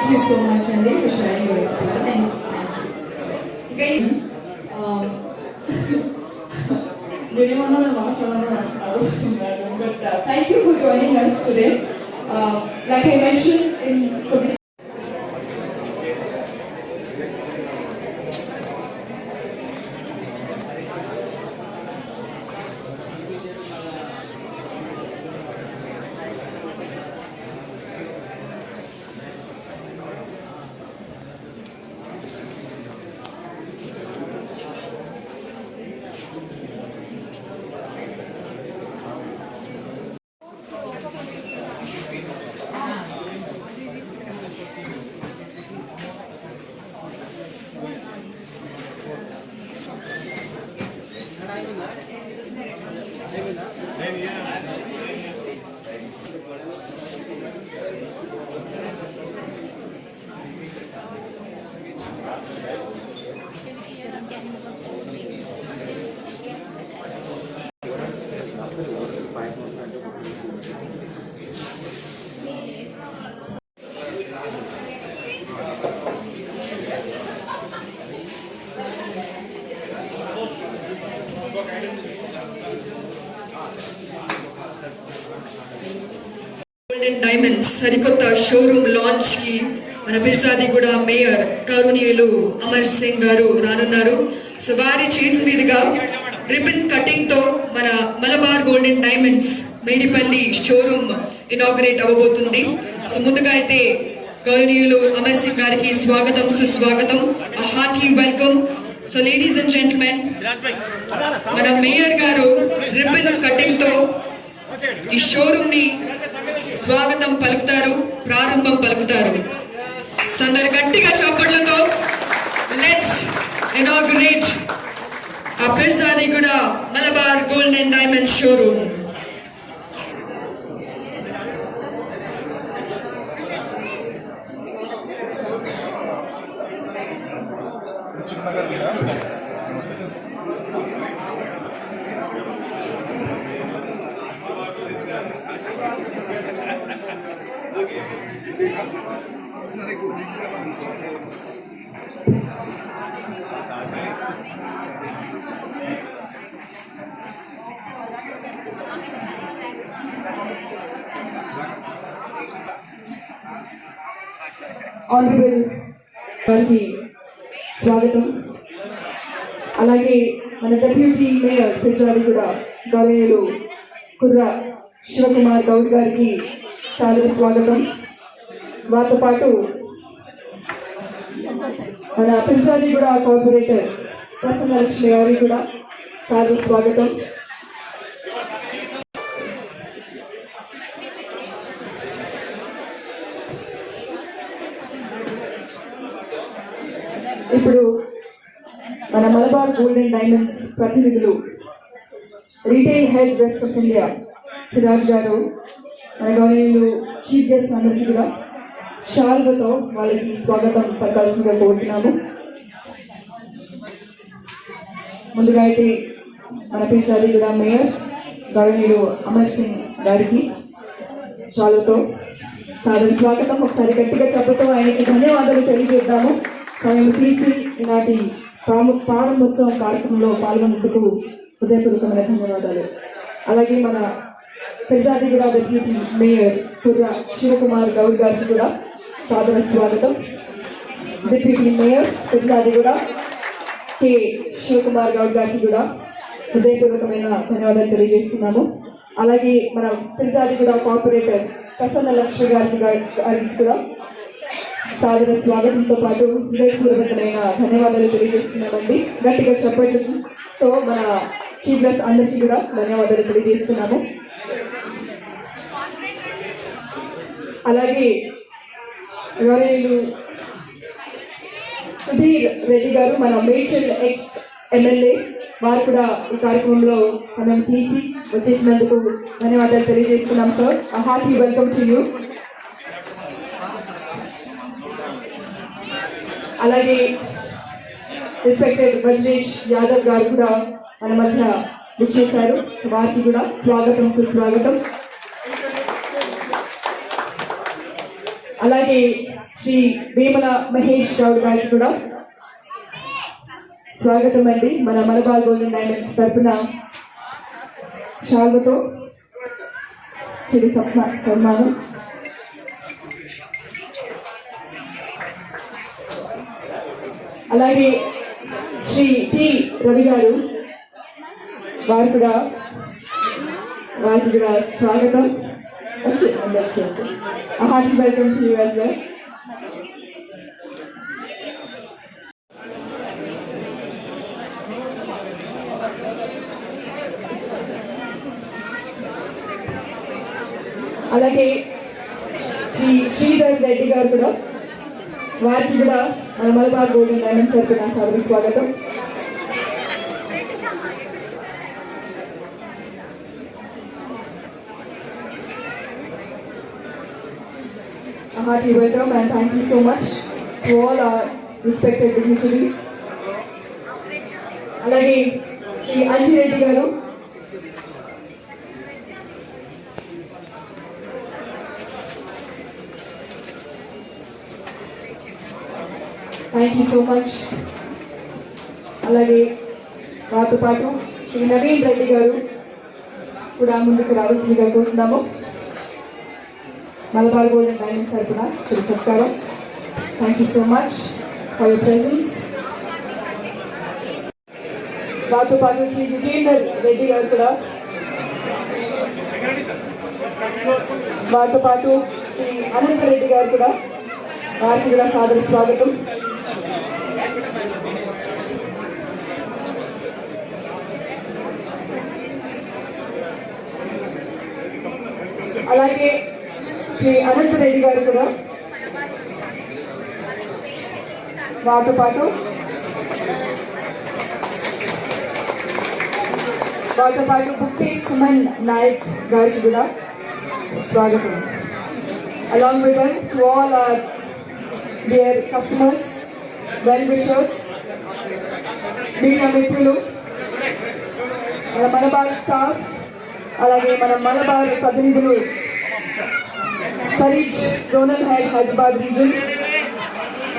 Thank you so much, Andy, for sharing your experience. Okay. Really want to know, but thank you for joining us today. Like I mentioned in for this. Golden Diamonds సరికొత్త showroom launch కి మన Peerzadiguda mayor కరుణీయులు Amar Singh గారు రానున్నారు. So వారి చేతుల మీదుగా ribbon cutting తో మన Malabar golden diamonds Medipalli showroom inaugurate అవ్వబోతుంది. సో ముందుగా అయితే కరుణీయులు అమర్ సింగ్ గారికి స్వాగతం సుస్వాగతం, hearty welcome. So ladies and gentlemen, మన మేయర్ గారు రిబన్ కటింగ్ తో ఈ షోరూమ్ ని స్వాగతం పలుకుతారు, ప్రారంభం పలుకుతారు. సో అందరు గట్టిగా చప్పట్లతో లెట్స్ ఇనాగ్రేట్ ఆ Peerzadiguda Malabar golden diamond showroom. Honourable గారికి స్వాగతం. అలాగే మన డెప్యూటీ మేయర్ పిర్జాదిగూడ గౌరవనీయులు కుర్ర శివకుమార్ గౌడ్ గారికి సాదర స్వాగతం. వారితో పాటు మన పిర్జాదిగూడ కార్పొరేటర్ ప్రసన్న లక్ష్మి గారికి కూడా సాదర స్వాగతం. ఇప్పుడు మన మలబార్ గోల్డెన్ డైమండ్స్ ప్రతినిధులు retail head west of India Siraj గారు మన గౌరవనీయులు చీఫ్ గెస్ట్ అందరికీ కూడా షాల్వతో వాళ్ళకి స్వాగతం పలకాల్సిందిగా కోరుతున్నాము. ముందుగా అయితే మన పిర్జాదిగూడ మేయర్ గౌరవనీయులు అమర్ సింగ్ గారికి షాల్వతో సాదర స్వాగతం. ఒకసారి గట్టిగా చెప్పతో ఆయనకి ధన్యవాదాలు తెలియజేద్దాము. సమయం తీసి ఈనాటి ప్రారంభోత్సవం కార్యక్రమంలో పాల్గొన్నందుకు హృదయపూర్వకమైన ధన్యవాదాలు. అలాగే మన పిర్జాదిగూడ డిప్యూటీ మేయర్ కుర్ర శివకుమార్ గౌడ్ గారికి కూడా సాదర స్వాగతం. డిప్యూటీ మేయర్ పిర్జాదిగూడ కె శివకుమార్ గౌడ్ గారికి కూడా హృదయపూర్వకమైన ధన్యవాదాలు తెలియజేస్తున్నాము. అలాగే మన పిర్జాదిగూడ కార్పొరేటర్ ప్రసన్న లక్ష్మి గారికి కూడా సాదర స్వాగతంతో పాటు హృదయపూర్వకమైన ధన్యవాదాలు తెలియజేస్తున్నామండి. గట్టిగా చప్పట్లతో మన చీఫ్ గెస్ట్ అందరికీ కూడా ధన్యవాదాలు తెలియజేస్తున్నాము. అలాగే గౌరవనీయులు సుధీర్ రెడ్డి గారు మన మేడ్చల్ ఎక్స్ ఎమ్మెల్యే, వారు కూడా ఈ కార్యక్రమంలో సమయం తీసి వచ్చేసినందుకు ధన్యవాదాలు తెలియజేస్తున్నాం sir. Hearty welcome to you. అలాగే రెస్పెక్టెడ్ వజ్రేష్ యాదవ్ గారు కూడా మన మధ్య విచ్చేశారు. వారికి కూడా స్వాగతం సుస్వాగతం. అలాగే శ్రీ వేమల మహేష్ గౌడ్ గారికి కూడా స్వాగతం అండి. మన మలబార్ గోల్డెన్ డైమండ్స్ తరపున షాల్వతో చిరు సన్మానం. అలాగే శ్రీ టి రవి గారు వారికి కూడా స్వాగతం. Hearty welcome to you as well. అలాగే శ్రీ శ్రీధర్ రెడ్డి గారు కూడా వారికి కూడా మన మలబార్ గోల్డెన్ డైమండ్స్ తరపున సాదర స్వాగతం. A hearty welcome and thank you so much to all our respected dignitaries. అలాగే శ్రీ అంజిరెడ్డి గారు, థ్యాంక్ యూ సో మచ్. అలాగే వారితో పాటు శ్రీ నవీన్ రెడ్డి గారు కూడా ముందుకు రావాల్సిందిగా కోరుతున్నాము. మలబార్ గోల్డెన్ డైమండ్స్ తరపున చిరు సత్కారం. Thank you so much for your presence. వారితో పాటు శ్రీ యుగేందర్ రెడ్డి గారు కూడా, వారితో పాటు శ్రీ అనంత రెడ్డి గారు కూడా, వారికి కూడా సాదర స్వాగతం. అలాగే శ్రీ అనంత రెడ్డి గారు కూడా, వారితో పాటు బుక్కే సుమన్ నాయక్ గారికి కూడా స్వాగతం. Along with them to all our dear customers, well wishers, media మిత్రులు, మన మలబార్ స్టాఫ్, అలాగే మన మలబార్ ప్రతినిధులు, Sareej zonal head Hyderabad region,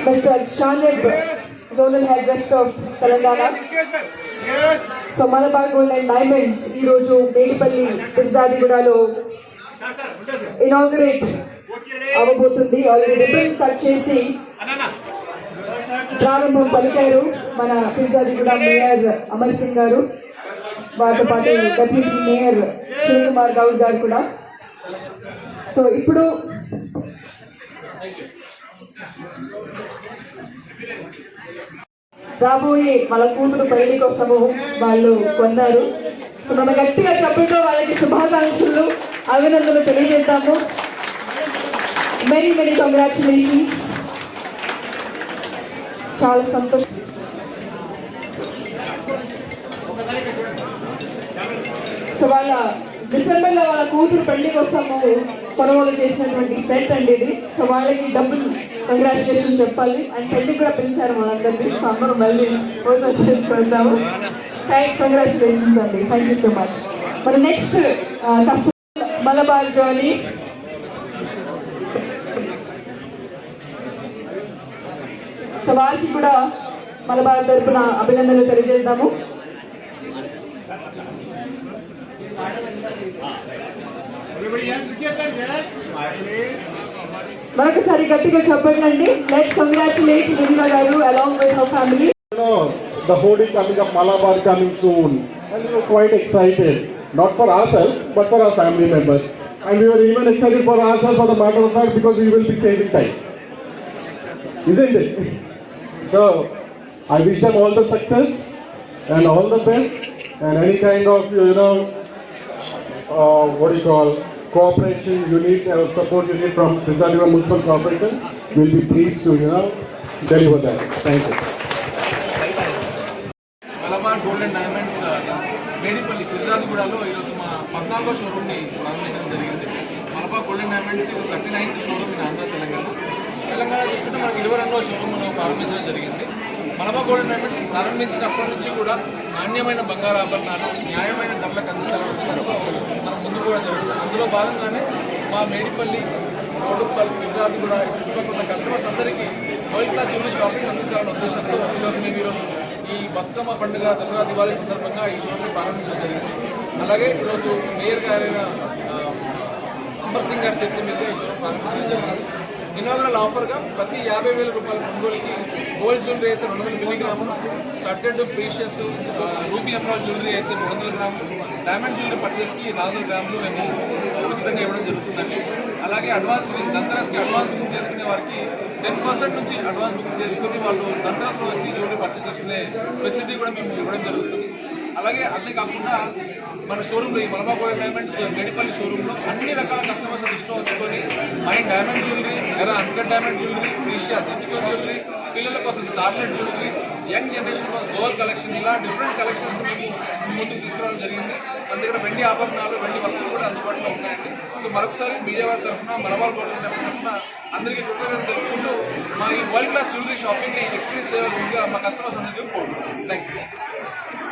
mister Shanib zonal head west of Telangana. So Malabar golden diamonds ఈరోజు మేడిపల్లి పిర్జాదిగూడలో ఇనాగరేట్ అవ్వబోతుంది. ఆల్రెడీ రిబన్ కట్ చేసి ప్రారంభం పలికారు మన పిర్జాదిగూడ మేయర్ అమర్ సింగ్ గారు, వారితో పాటు డెప్యూటీ మేయర్ శివకుమార్ గౌడ్ గారు కూడా. సో ఇప్పుడు రాబోయే వాళ్ళ కూతురు పెళ్లి కోసము వాళ్ళు కొన్నారు. సో మన గట్టిగా చెప్పడంతో వాళ్ళకి శుభాకాంక్షలు, అభినందనలు తెలియజేద్దాము. Many many congratulations. చాలా సంతోషం. సో వాళ్ళ డిసెంబర్లో వాళ్ళ కూతురు పెళ్లి కోసము కొనుగోలు చేసినటువంటి సెట్ అండి ఇది. సో వాళ్ళకి డబ్బులు కంగ్రాచులేషన్స్ చెప్పాలి. అండ్ పెళ్లికి కూడా పిలిచారు వాళ్ళందరినీ. సో అందరూ మళ్ళీ ఫోటో చేసుకుంటాము. కంగ్రాచులేషన్స్ అండి. Thank you so much. మన next customer Malabar jewellery. So వారికి కూడా మలబార్ తరపున అభినందనలు తెలియజేద్దాము. మరొకసారి గట్టిగా చెప్పండి. లెట్స్ కంగ్రాచులేట్ విజయ గారు along with her family. The hoarding coming up, Malabar coming soon, and we were quite excited, not for ourselves but for our family members, and we were even excited for ourselves for the matter of fact because we will be saving time, isn't it? So I wish them all the success and all the best, and any kind of what do you call cooperation you need, support you need from Pirzadegooda Municipal Corporation, will be pleased to deliver that. Thank you. Malabar golden diamonds Medipalli పిర్జాదిగూడలో ఈరోజు మా 14వ షోరూమ్ని ప్రారంభించడం జరిగింది. Malabar golden diamonds 39th showroom in Andhra Telangana చూసుకుంటే మనకు 22వ showroom మనం ప్రారంభించడం జరిగింది. మలబార్ గోల్డెన్ డైమండ్స్ ప్రారంభించినప్పటి నుంచి కూడా నాణ్యమైన బంగారు ఆభరణాలు న్యాయమైన ధరలకు అందించాలని వస్తారు మనం ముందు కూడా జరుగుతుంది. అందులో భాగంగానే మా మేడిపల్లి కోడుప్పల్ ఫిర్జాది కూడా చుట్టుపక్కల ఉన్న కస్టమర్స్ అందరికీ వరల్డ్ క్లాస్ జ్యువెలరీ షాపింగ్ అందించాలనే ఉద్దేశంతో ఈరోజు ఈ బతుకమ్మ పండుగ దసరా దివాళీ సందర్భంగా ఈ షోరూమ్ని ప్రారంభించడం జరిగింది. అలాగే ఈరోజు మేయర్ గారైన అమర్ సింగ్ గారి చేతి మీద ఈ షోరూమ్ ప్రారంభించడం జరిగింది. ఇనాగరల్ ఆఫర్గా ప్రతి 50,000 రూపాయల కొనుగోలుకి గోల్డ్ జ్యువెలరీ అయితే 200 మిల్లీగ్రాములు, studded precious ruby emerald jewellery అయితే 300 గ్రాములు, డైమండ్ జ్యువెలరీ పర్చేస్కి 400 గ్రాములు మేము ఉచితంగా ఇవ్వడం జరుగుతుందండి. అలాగే అడ్వాన్స్ బుకింగ్ దంతరాస్కి అడ్వాన్స్ బుకింగ్ చేసుకునే వారికి 10% నుంచి అడ్వాన్స్ బుకింగ్ చేసుకుని వాళ్ళు దంతరాస్లో వచ్చి జ్యువెలరీ పర్చేస్ చేసుకునే ఫెసిలిటీ కూడా మేము ఇవ్వడం జరుగుతుంది. అలాగే అంతేకాకుండా మన షోరూంలో ఈ మలబార్ గోల్డెన్ డైమండ్స్ మేడిపల్లి షోరూంలో అన్ని రకాల కస్టమర్స్ దృష్టిలో ఉంచుకొని మైన్ డైమండ్ జ్యువెలరీ, ఎరా uncut diamond jewellery, Asia gemstone jewellery, పిల్లల కోసం స్టార్లైట్ జ్యువెలరీ, యంగ్ జనరేషన్ కోసం జోల్ కలెక్షన్, ఇలా డిఫరెంట్ కలెక్షన్స్ మేము ముందుకు తీసుకురావడం జరిగింది. మన దగ్గర వెండి ఆభరణాలు, వెండి వస్తువులు కూడా అందుబాటులో ఉన్నాయండి. సో మరొకసారి మీడియా వారి తరఫున, మలబార్ గోల్డెన్ డైమండ్స్ తరఫున అందరికీ కృతజ్ఞతలు తెలుపుకుంటూ మా ఈ వరల్డ్ క్లాస్ జ్యువెలరీ షాపింగ్ని ఎక్స్పీరియన్స్ చేయవలసిందిగా మా కస్టమర్స్ అందరికీ కోరుకుంటున్నాం. Thank you.